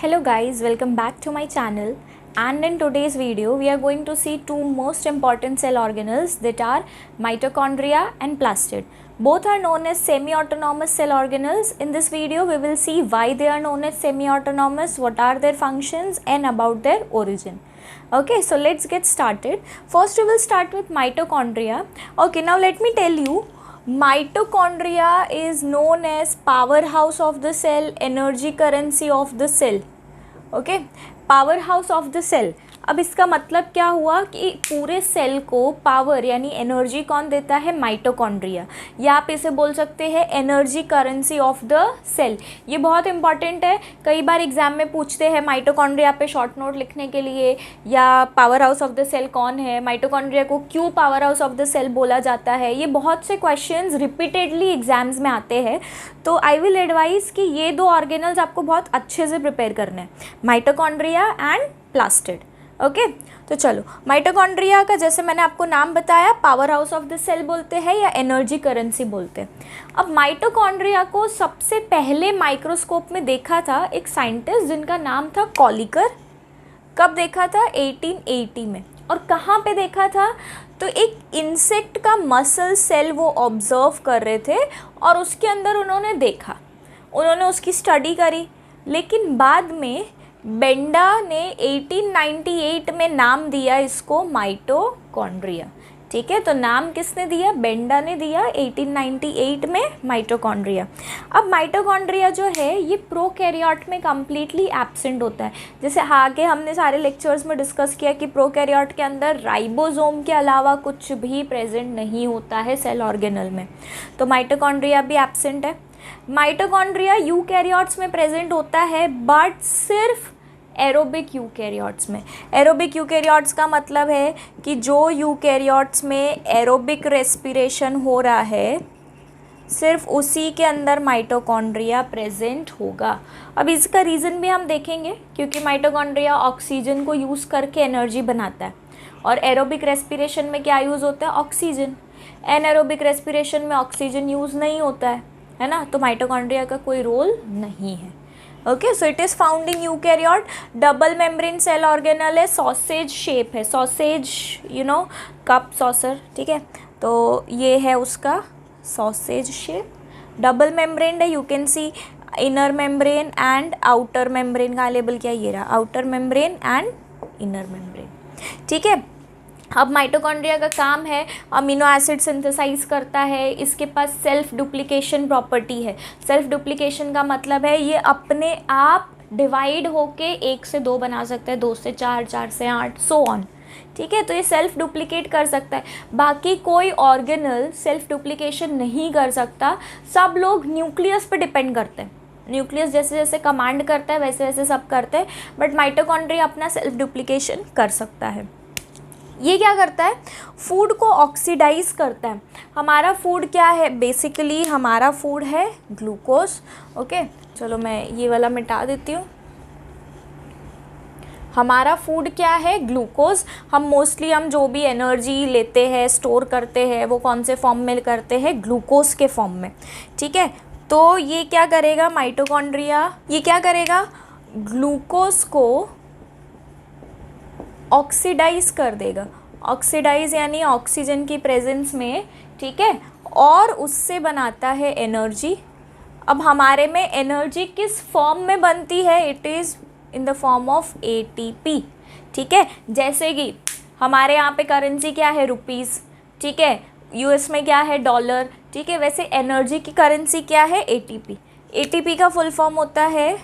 Hello guys, welcome back to my channel, and in today's video we are going to see two most important cell organelles that are mitochondria and plastid. Both are known as semi-autonomous cell organelles. In this video we will see why they are known as semi-autonomous, what are their functions and about their origin. Okay, so let's get started. First we will start with mitochondria. Okay, now let me tell you, mitochondria is known as powerhouse of the cell, energy currency of the cell. Okay, power house of the cell. अब इसका मतलब क्या हुआ कि पूरे cell को power यानी energy कौन देता है? माइटोकॉन्ड्रिया, या आप इसे बोल सकते हैं energy currency of the cell. ये बहुत इंपॉर्टेंट है. कई बार एग्जाम में पूछते हैं माइटोकॉन्ड्रिया पे शॉर्ट नोट लिखने के लिए, या power house of the cell कौन है, माइटोकॉन्ड्रिया को क्यों power house of the cell बोला जाता है. ये बहुत से क्वेश्चंस रिपीटेडली एग्जाम्स में आते हैं. तो आई विल एडवाइस कि ये दो ऑर्गेनल्स आपको बहुत अच्छे से प्रिपेयर करने हैं, माइटोकॉन्ड्रिया एंड प्लास्टिड. ओके, तो चलो, माइटोकॉन्ड्रिया का जैसे मैंने आपको नाम बताया, power house of the cell बोलते हैं या एनर्जी करेंसी बोलते हैं. अब माइटोकॉन्ड्रिया को सबसे पहले माइक्रोस्कोप में देखा था एक साइंटिस्ट जिनका नाम था कॉलिकर. कब देखा था? 1880 में. और कहाँ पे देखा था? तो एक इंसेक्ट का मसल सेल वो ऑब्जर्व कर रहे थे और उसके अंदर उन्होंने देखा, उन्होंने उसकी स्टडी करी. लेकिन बाद में बेंडा ने 1898 में नाम दिया इसको माइटोकॉन्ड्रिया. ठीक है, तो नाम किसने दिया? बेंडा ने दिया 1898 में माइटोकॉन्ड्रिया. अब माइटोकॉन्ड्रिया जो है ये प्रोकैरियोट में कम्प्लीटली एब्सेंट होता है. जैसे आगे हमने सारे लेक्चर्स में डिस्कस किया कि प्रोकैरियोट के अंदर राइबोसोम के अलावा कुछ भी प्रेजेंट नहीं होता है सेल ऑर्गेनल में. तो माइटोकॉन्ड्रिया भी एब्सेंट है. माइटोकॉन्ड्रिया यूकैरियोट्स में प्रेजेंट होता है, बट सिर्फ एरोबिक यूकैरियोट्स में. एरोबिक यूकैरियोट्स का मतलब है कि जो यूकैरियोट्स में एरोबिक रेस्पिरेशन हो रहा है सिर्फ उसी के अंदर माइटोकॉन्ड्रिया प्रेजेंट होगा. अब इसका रीज़न भी हम देखेंगे, क्योंकि माइटोकॉन्ड्रिया ऑक्सीजन को यूज़ करके एनर्जी बनाता है और एरोबिक रेस्पिरेशन में क्या यूज़ होता है? ऑक्सीजन. एनाएरोबिक रेस्पिरेशन में ऑक्सीजन यूज़ नहीं होता है ना, तो माइटोकॉन्ड्रिया का कोई रोल नहीं है. Okay, so it is found in eukaryote. Double membrane cell organelle है, सॉसेज शेप है, सॉसेज कप सॉसर. ठीक है, तो ये है उसका सॉसेज शेप. डबल मेम्ब्रेन है, you can see inner membrane and outer membrane का लेबल क्या ये रहा, outer membrane and inner membrane. ठीक है, अब माइटोकॉन्ड्रिया का काम है अमीनो एसिड सिंथेसाइज करता है. इसके पास सेल्फ डुप्लीकेशन प्रॉपर्टी है. सेल्फ डुप्लीकेशन का मतलब है ये अपने आप डिवाइड होके 1 से 2 बना सकता है, 2 से 4, 4 से 8, सो ऑन. ठीक है, तो ये सेल्फ डुप्लीकेट कर सकता है. बाकी कोई ऑर्गेनल सेल्फ डुप्लीकेशन नहीं कर सकता. सब लोग न्यूक्लियस पे डिपेंड करते हैं. न्यूक्लियस जैसे जैसे कमांड करता है वैसे वैसे सब करते हैं, बट माइटोकॉन्ड्रिया अपना सेल्फ डुप्लीकेशन कर सकता है. ये क्या करता है? फूड को ऑक्सीडाइज करता है. हमारा फूड क्या है? बेसिकली हमारा फूड है ग्लूकोज. ओके, चलो मैं ये वाला मिटा देती हूँ. हमारा फूड क्या है? ग्लूकोज. हम जो भी एनर्जी लेते हैं, स्टोर करते हैं, वो कौन से फॉर्म में करते हैं? ग्लूकोज के फॉर्म में. ठीक है, तो ये क्या करेगा माइटोकॉन्ड्रिया? ये क्या करेगा? ग्लूकोज को ऑक्सीडाइज कर देगा. ऑक्सीडाइज यानी ऑक्सीजन की प्रेजेंस में. ठीक है, और उससे बनाता है एनर्जी. अब हमारे में एनर्जी किस फॉर्म में बनती है? It is in the form of ATP. ठीक है, जैसे कि हमारे यहाँ पे करेंसी क्या है? रुपीज़. ठीक है, US में क्या है? डॉलर. ठीक है, वैसे एनर्जी की करेंसी क्या है? ATP. ATP का फुल फॉर्म होता है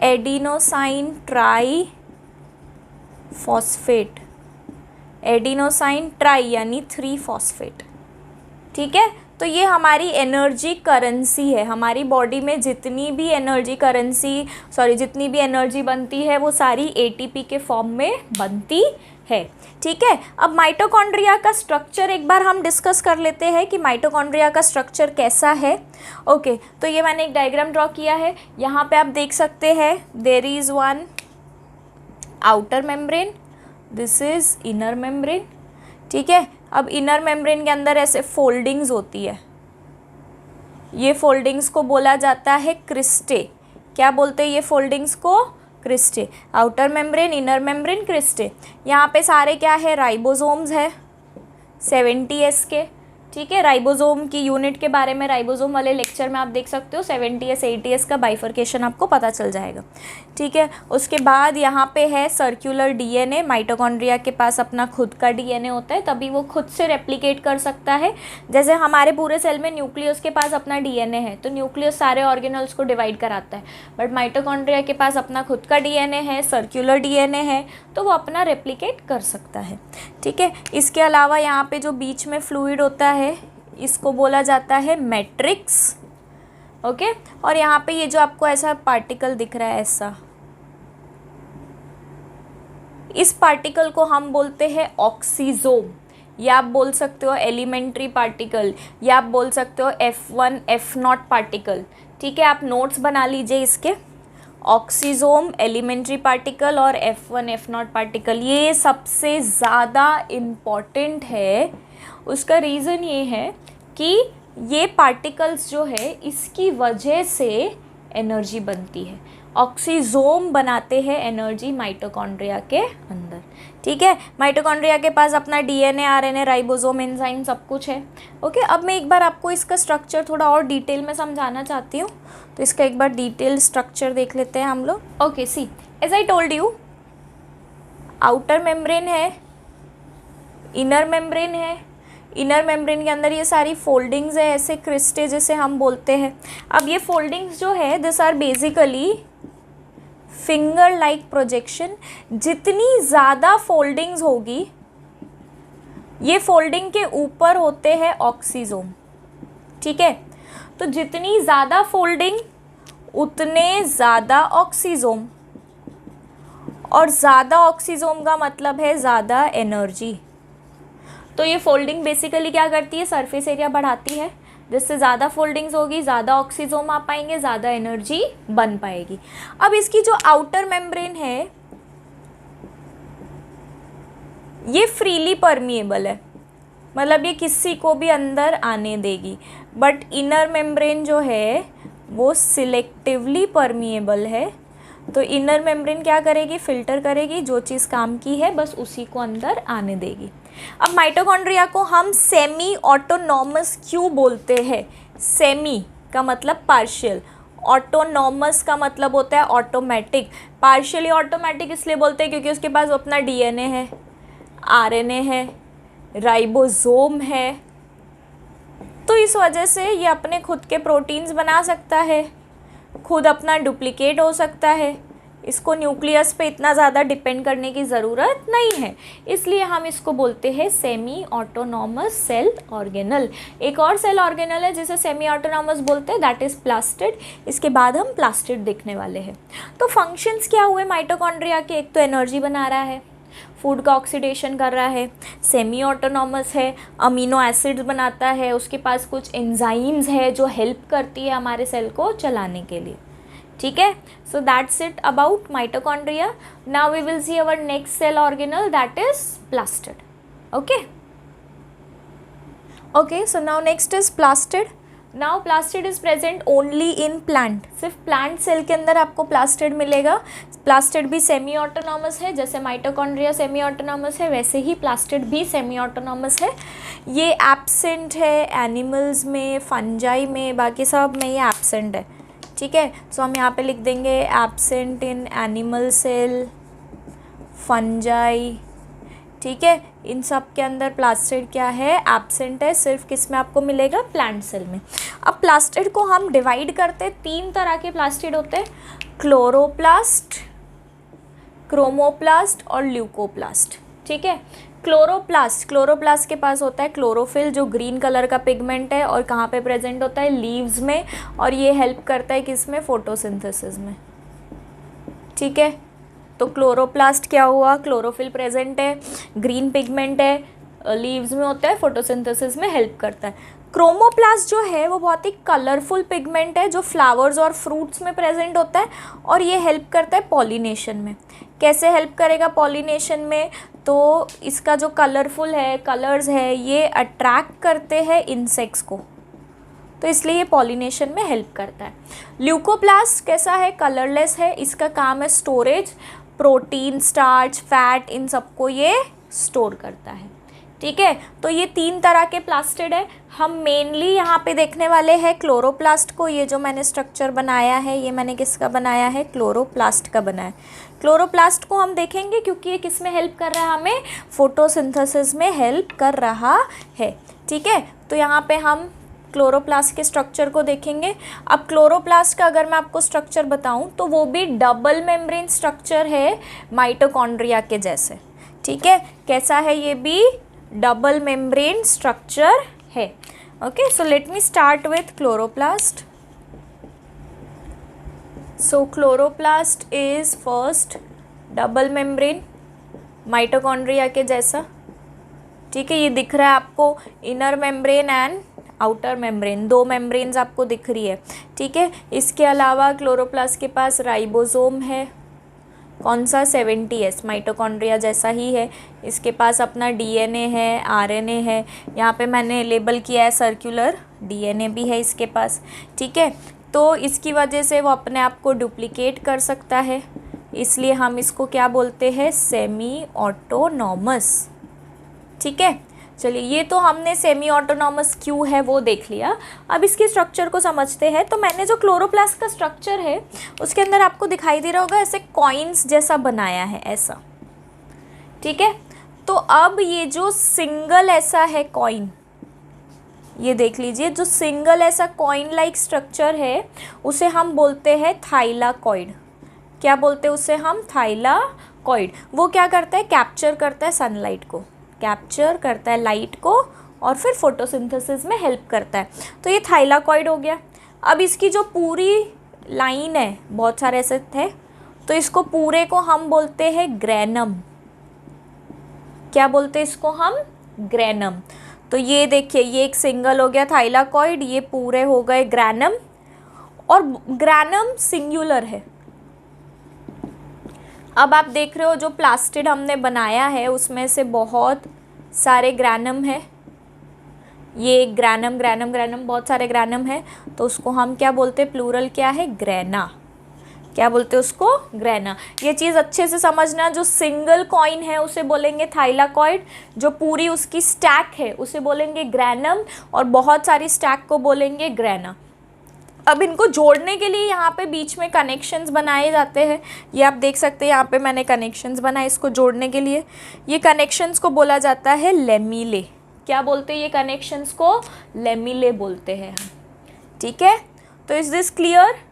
adenosine try phosphate. Adenosine try यानी 3 फॉस्फेट. ठीक है, तो ये हमारी एनर्जी करेंसी है. हमारी बॉडी में जितनी भी एनर्जी बनती है वो सारी ATP के फॉर्म में बनती है. ठीक है, अब माइटोकॉन्ड्रिया का स्ट्रक्चर एक बार हम डिस्कस कर लेते हैं कि माइटोकॉन्ड्रिया का स्ट्रक्चर कैसा है. ओके, तो ये मैंने एक डायग्राम ड्रॉ किया है. यहाँ पे आप देख सकते हैं there is one outer membrane, this is inner membrane. ठीक है, अब इनर मेम्ब्रेन के अंदर ऐसे फोल्डिंग्स होती है. ये फोल्डिंग्स को बोला जाता है क्रिस्टे. क्या बोलते हैं ये फोल्डिंग्स को? Cristae. Outer membrane, inner membrane, cristae. यहाँ पे सारे क्या है? राइबोसोम्स है 70S के। ठीक है, राइबोसोम की यूनिट के बारे में राइबोसोम वाले लेक्चर में आप देख सकते हो, 70S 80S का बाइफर्केशन आपको पता चल जाएगा। ठीक है, उसके बाद यहाँ पे है सर्कुलर डीएनए। माइटोकॉन्ड्रिया के पास अपना खुद का डीएनए होता है, तभी वो खुद से रेप्लिकेट कर सकता है। जैसे हमारे पूरे सेल में न्यूक्लियस के पास अपना डीएनए है, तो न्यूक्लियस सारे ऑर्गेनल्स को डिवाइड कराता है, बट माइटोकॉन्ड्रिया के पास अपना खुद का डीएनए है, सर्कुलर डीएनए है, तो वो अपना रेप्लिकेट कर सकता है। ठीक है, इसके अलावा यहाँ पे जो बीच में फ्लूइड होता है इसको बोला जाता है मैट्रिक्स। ओके, और यहाँ पे ये जो आपको ऐसा पार्टिकल दिख रहा है ऐसा, इस पार्टिकल को हम बोलते हैं ऑक्सीजोम, या आप बोल सकते हो एलिमेंट्री पार्टिकल, या आप बोल सकते हो F1 F0 पार्टिकल। ठीक है, आप नोट्स बना लीजिए इसके। ऑक्सीजोम, एलिमेंट्री पार्टिकल और F1 F0 पार्टिकल, ये सबसे ज़्यादा इम्पॉर्टेंट है। उसका रीज़न ये है कि ये पार्टिकल्स जो है इसकी वजह से एनर्जी बनती है। ऑक्सीजोम बनाते हैं एनर्जी माइटोकॉन्ड्रिया के अंदर। ठीक है, माइटोकॉन्ड्रिया के पास अपना डीएनए, आरएनए, राइबोसोम, एंजाइम सब कुछ है। ओके, अब मैं एक बार आपको इसका स्ट्रक्चर थोड़ा और डिटेल में समझाना चाहती हूँ, तो इसका एक बार डिटेल स्ट्रक्चर देख लेते हैं हम लोग। Okay, see as I told you, outer membrane है, इनर मेम्ब्रेन है। इनर मेम्ब्रेन के अंदर ये सारी फोल्डिंग्स है, ऐसे क्रिस्टे जिसे हम बोलते हैं। अब ये फोल्डिंग्स जो है this are basically finger like projection. जितनी ज़्यादा फोल्डिंग्स होगी, ये फोल्डिंग के ऊपर होते हैं ऑक्सीजोम। ठीक है, तो जितनी ज़्यादा फोल्डिंग उतने ज़्यादा ऑक्सीजोम, और ज़्यादा ऑक्सीजोम का मतलब है ज़्यादा एनर्जी। तो ये फोल्डिंग बेसिकली क्या करती है? सरफेस एरिया बढ़ाती है। जिससे ज़्यादा फोल्डिंग्स होगी, ज़्यादा ऑक्सीजोम आ पाएंगे, ज़्यादा एनर्जी बन पाएगी। अब इसकी जो आउटर मेम्ब्रेन है ये फ्रीली परमिएबल है, मतलब ये किसी को भी अंदर आने देगी। बट इनर मेम्ब्रेन जो है वो सिलेक्टिवली परमिएबल है। तो इनर मेम्ब्रेन क्या करेगी? फिल्टर करेगी, जो चीज़ काम की है बस उसी को अंदर आने देगी। अब माइटोकॉन्ड्रिया को हम सेमी ऑटोनॉमस क्यों बोलते हैं? सेमी का मतलब पार्शियल, ऑटोनॉमस का मतलब होता है ऑटोमेटिक। पार्शियली ऑटोमेटिक इसलिए बोलते हैं क्योंकि उसके पास अपना डीएनए है, आरएनए है, राइबोसोम है, तो इस वजह से ये अपने खुद के प्रोटीन्स बना सकता है, खुद अपना डुप्लीकेट हो सकता है। इसको न्यूक्लियस पे इतना ज़्यादा डिपेंड करने की ज़रूरत नहीं है, इसलिए हम इसको बोलते हैं सेमी ऑटोनॉमस सेल ऑर्गेनल। एक और सेल ऑर्गेनल है जिसे सेमी ऑटोनॉमस बोलते हैं, दैट इज़ प्लास्टिड। इसके बाद हम प्लास्टिड देखने वाले हैं। तो फंक्शंस क्या हुए माइटोकॉन्ड्रिया के? एक तो एनर्जी बना रहा है, फूड का ऑक्सीडेशन कर रहा है, सेमी ऑटोनॉमस है, अमीनो एसिड्स बनाता है, उसके पास कुछ एंजाइम्स है जो हेल्प करती है हमारे सेल को चलाने के लिए। ठीक है, so that's it about mitochondria. Now we will see our next cell organelle, that is plastid. Okay okay, so now next is plastid. Now plastid is present only in plant. सिर्फ plant cell के अंदर आपको plastid मिलेगा। Plastid भी semi autonomous है, जैसे mitochondria semi autonomous है वैसे ही प्लास्टिड भी सेमी ऑटोनॉमस है। ये एब्सेंट है एनिमल्स में, फंजाई में, बाकी सब में ये एब्सेंट है। ठीक है, सो हम यहाँ पे लिख देंगे absent in animal cell, fungi. ठीक है, इन सब के अंदर प्लास्टिड क्या है? एब्सेंट है। सिर्फ किस में आपको मिलेगा? प्लांट सेल में। अब प्लास्टिड को हम डिवाइड करते हैं, 3 तरह के प्लास्टिड होते हैं, क्लोरोप्लास्ट, क्रोमोप्लास्ट और ल्यूकोप्लास्ट। ठीक है, क्लोरोप्लास्ट के पास होता है क्लोरोफिल, जो ग्रीन कलर का पिगमेंट है और कहाँ पे प्रेजेंट होता है? लीव्स में, और ये हेल्प करता है किस में? फोटोसिंथेसिस में। ठीक है, तो क्लोरोप्लास्ट क्या हुआ? क्लोरोफिल प्रेजेंट है, ग्रीन पिगमेंट है, लीव्स में होता है, फोटोसिंथेसिस में हेल्प करता है। क्रोमोप्लास्ट जो है वो बहुत ही कलरफुल पिगमेंट है जो फ्लावर्स और फ्रूट्स में प्रेजेंट होता है, और ये हेल्प करता है पॉलिनेशन में। कैसे हेल्प करेगा पॉलिनेशन में? तो इसका जो कलरफुल है, कलर्स है, ये अट्रैक्ट करते हैं इंसेक्ट्स को, तो इसलिए ये पॉलिनेशन में हेल्प करता है। ल्यूकोप्लास्ट कैसा है? कलरलेस है, इसका काम है स्टोरेज, प्रोटीन, स्टार्च, फैट, इन सबको ये स्टोर करता है। ठीक है, तो ये 3 तरह के प्लास्टिड है। हम मेनली यहाँ पे देखने वाले हैं क्लोरोप्लास्ट को। ये जो मैंने स्ट्रक्चर बनाया है ये मैंने किसका बनाया है? क्लोरोप्लास्ट का बनाया है। क्लोरोप्लास्ट को हम देखेंगे क्योंकि ये किस में हेल्प कर रहा है? हमें फोटोसिंथेसिस में हेल्प कर रहा है। ठीक है, तो यहाँ पे हम क्लोरोप्लास्ट के स्ट्रक्चर को देखेंगे। अब क्लोरोप्लास्ट का अगर मैं आपको स्ट्रक्चर बताऊं तो वो भी डबल मेम्ब्रेन स्ट्रक्चर है माइटोकॉन्ड्रिया के जैसे। ठीक है, कैसा है? ये भी डबल मेम्ब्रेन स्ट्रक्चर है। Okay, so let me start with chloroplast. So chloroplast is first double membrane mitochondria के जैसा। ठीक है, ये दिख रहा है आपको, inner membrane and outer membrane, 2 membranes आपको दिख रही है। ठीक है, इसके अलावा क्लोरोप्लास्ट के पास राइबोसोम है। कौन सा? 70S, माइटोकॉन्ड्रिया जैसा ही है। इसके पास अपना DNA है, RNA है। यहाँ पे मैंने लेबल किया है सर्कुलर, DNA भी है इसके पास। ठीक है, तो इसकी वजह से वो अपने आप को डुप्लीकेट कर सकता है, इसलिए हम इसको क्या बोलते हैं? Semi autonomous. ठीक है, चलिए ये तो हमने सेमी ऑटोनॉमस क्यों है वो देख लिया। अब इसके स्ट्रक्चर को समझते हैं। तो मैंने जो क्लोरोप्लास्ट का स्ट्रक्चर है उसके अंदर आपको दिखाई दे रहा होगा ऐसे कॉइन्स जैसा बनाया है, ऐसा। ठीक है, तो अब ये जो सिंगल ऐसा है कॉइन, ये देख लीजिए, जो सिंगल ऐसा कॉइन लाइक स्ट्रक्चर है उसे हम बोलते हैं थाइलाकॉइड। क्या बोलते हैं उसे हम? थाइलाकॉइड। वो क्या करता है? कैप्चर करता है सनलाइट को, कैप्चर करता है लाइट को और फिर फोटोसिंथेसिस में हेल्प करता है। तो ये थाइलाकॉइड हो गया। अब इसकी जो पूरी लाइन है, बहुत सारे ऐसे थे, तो इसको पूरे को हम बोलते हैं ग्रेनम। क्या बोलते हैं इसको हम? ग्रेनम। तो ये देखिए, ये एक सिंगल हो गया थाइलाकॉइड, ये पूरे हो गए ग्रेनम, और ग्रेनम सिंगुलर है। अब आप देख रहे हो जो प्लास्टिड हमने बनाया है उसमें से बहुत सारे ग्रैनम है। ये एक ग्रैनम ग्रैनम ग्रैनम, बहुत सारे ग्रैनम है, तो उसको हम क्या बोलते हैं? प्लूरल क्या है? ग्रैना। क्या बोलते हैं उसको? ग्रैना। ये चीज़ अच्छे से समझना। जो सिंगल कॉइन है उसे बोलेंगे थाइलाकॉइड, जो पूरी उसकी स्टैक है उसे बोलेंगे ग्रैनम, और बहुत सारी स्टैक को बोलेंगे ग्रैना। अब इनको जोड़ने के लिए यहाँ पे बीच में कनेक्शंस बनाए जाते हैं। ये आप देख सकते हैं, यहाँ पे मैंने कनेक्शंस बनाए इसको जोड़ने के लिए। ये कनेक्शंस को बोला जाता है लेमिले। क्या बोलते हैं ये कनेक्शंस को? लेमिले बोलते हैं। ठीक है, तो इज दिस क्लियर?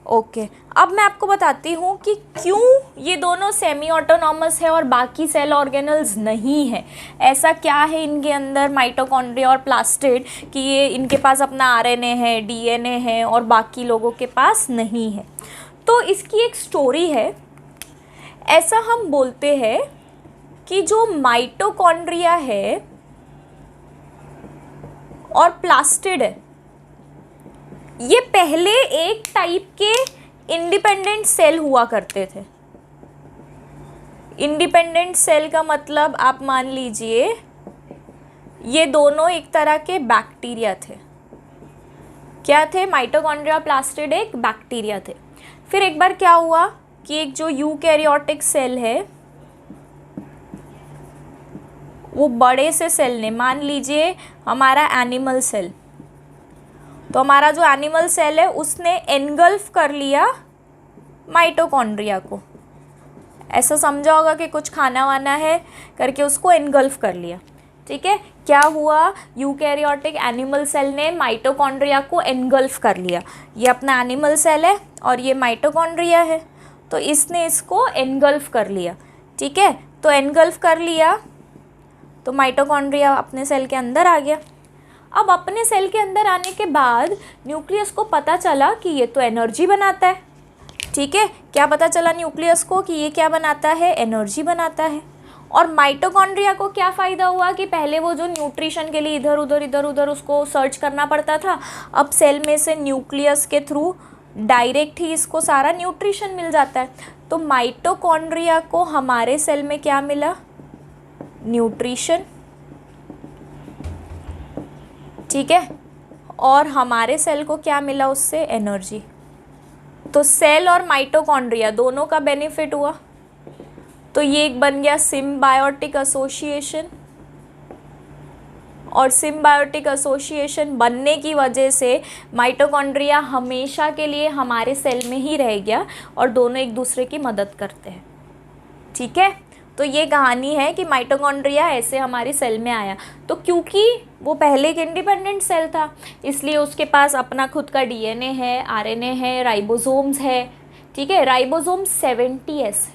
ओके, अब मैं आपको बताती हूँ कि क्यों ये दोनों सेमी ऑटोनॉमस है और बाकी सेल ऑर्गेनल्स नहीं है। ऐसा क्या है इनके अंदर, माइटोकॉन्ड्रिया और प्लास्टिड, कि ये इनके पास अपना RNA है, DNA है और बाकी लोगों के पास नहीं है। तो इसकी एक स्टोरी है। ऐसा हम बोलते हैं कि जो माइटोकॉन्ड्रिया है और प्लास्टिड है, ये पहले एक टाइप के इंडिपेंडेंट सेल हुआ करते थे। इंडिपेंडेंट सेल का मतलब आप मान लीजिए ये दोनों एक तरह के बैक्टीरिया थे। क्या थे? माइटोकॉन्ड्रिया, प्लास्टिड एक बैक्टीरिया थे। फिर एक बार क्या हुआ कि एक जो यूकैरियोटिक सेल है, वो बड़े से सेल ने, मान लीजिए हमारा एनिमल सेल, तो हमारा जो एनिमल सेल है उसने एनगल्फ कर लिया माइटोकॉन्ड्रिया को। ऐसा समझा होगा कि कुछ खाना वाना है करके उसको एनगल्फ कर लिया। ठीक है, क्या हुआ? यूकैरियोटिक एनिमल सेल ने माइटोकॉन्ड्रिया को एनगल्फ कर लिया। ये अपना एनिमल सेल है और ये माइटोकॉन्ड्रिया है, तो इसने इसको एनगल्फ कर लिया। ठीक है, तो एनगल्फ कर लिया तो माइटोकॉन्ड्रिया अपने सेल के अंदर आ गया। अब अपने सेल के अंदर आने के बाद न्यूक्लियस को पता चला कि ये तो एनर्जी बनाता है। ठीक है, क्या पता चला न्यूक्लियस को कि ये क्या बनाता है? एनर्जी बनाता है। और माइटोकॉन्ड्रिया को क्या फ़ायदा हुआ कि पहले वो जो न्यूट्रिशन के लिए इधर उधर उसको सर्च करना पड़ता था, अब सेल में से न्यूक्लियस के थ्रू डायरेक्ट ही इसको सारा न्यूट्रिशन मिल जाता है। तो माइटोकॉन्ड्रिया को हमारे सेल में क्या मिला? न्यूट्रिशन। ठीक है, और हमारे सेल को क्या मिला उससे, एनर्जी। तो सेल और माइटोकॉन्ड्रिया दोनों का बेनिफिट हुआ। तो ये एक बन गया सिम्बायोटिक एसोसिएशन, और सिम्बायोटिक एसोसिएशन बनने की वजह से माइटोकॉन्ड्रिया हमेशा के लिए हमारे सेल में ही रह गया और दोनों एक दूसरे की मदद करते हैं। ठीक है, तो ये कहानी है कि माइटोकॉन्ड्रिया ऐसे हमारी सेल में आया। तो क्योंकि वो पहले एक इंडिपेंडेंट सेल था, इसलिए उसके पास अपना खुद का डीएनए है, आरएनए है, राइबोसोम्स है। ठीक है, राइबोसोम 70S,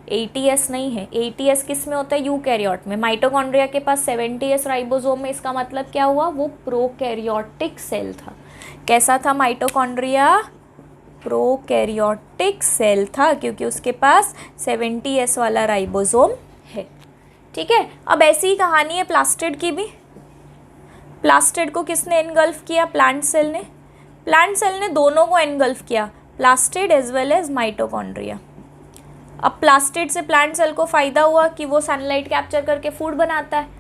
80S नहीं है। 80S किस में होता है, यूकैरियोट में। माइटोकॉन्ड्रिया के पास 70S राइबोसोम है। इसका मतलब क्या हुआ, वो प्रोकैरियोटिक सेल था। कैसा था माइटोकॉन्ड्रिया, प्रोकैरियोटिक सेल था, क्योंकि उसके पास 70S वाला राइबोसोम है। ठीक है, अब ऐसी ही कहानी है प्लास्टिड की भी। प्लास्टिड को किसने एनगल्फ किया, प्लांट सेल ने। प्लांट सेल ने दोनों को एनगल्फ किया, plastid as well as mitochondria. अब प्लास्टिड से प्लांट सेल को फ़ायदा हुआ कि वो सनलाइट कैप्चर करके फूड बनाता है।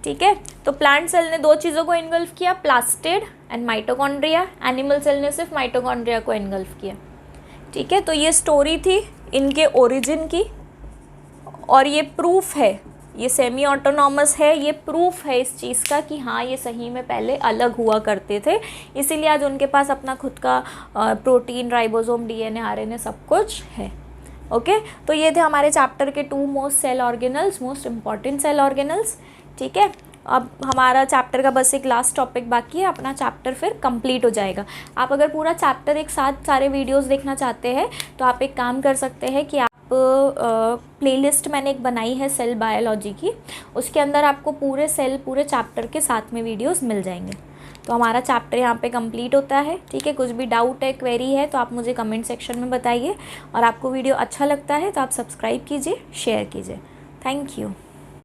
ठीक है, तो प्लांट सेल ने दो चीज़ों को एनगल्फ किया, plastid and mitochondria. Animal cell ने सिर्फ माइटोकॉन्ड्रिया को एनगल्फ किया। ठीक है, तो ये स्टोरी थी इनके ओरिजिन की, और ये प्रूफ है, ये सेमी ऑटोनॉमस है, ये प्रूफ है इस चीज़ का कि हाँ ये सही में पहले अलग हुआ करते थे। इसीलिए आज उनके पास अपना खुद का प्रोटीन, राइबोसोम, डीएनए, आरएनए सब कुछ है। ओके, तो ये थे हमारे चैप्टर के 2 most cell organelles, most important cell organelles. ठीक है, अब हमारा चैप्टर का बस एक लास्ट टॉपिक बाकी है, अपना चैप्टर फिर कंप्लीट हो जाएगा। आप अगर पूरा चैप्टर एक साथ सारे वीडियोस देखना चाहते हैं तो आप एक काम कर सकते हैं कि आप प्लेलिस्ट मैंने एक बनाई है सेल बायोलॉजी की, उसके अंदर आपको पूरे सेल, पूरे चैप्टर के साथ में वीडियोस मिल जाएंगे। तो हमारा चैप्टर यहाँ पे कंप्लीट होता है। ठीक है, कुछ भी डाउट है, क्वेरी है तो आप मुझे कमेंट सेक्शन में बताइए, और आपको वीडियो अच्छा लगता है तो आप सब्सक्राइब कीजिए, शेयर कीजिए। Thank you.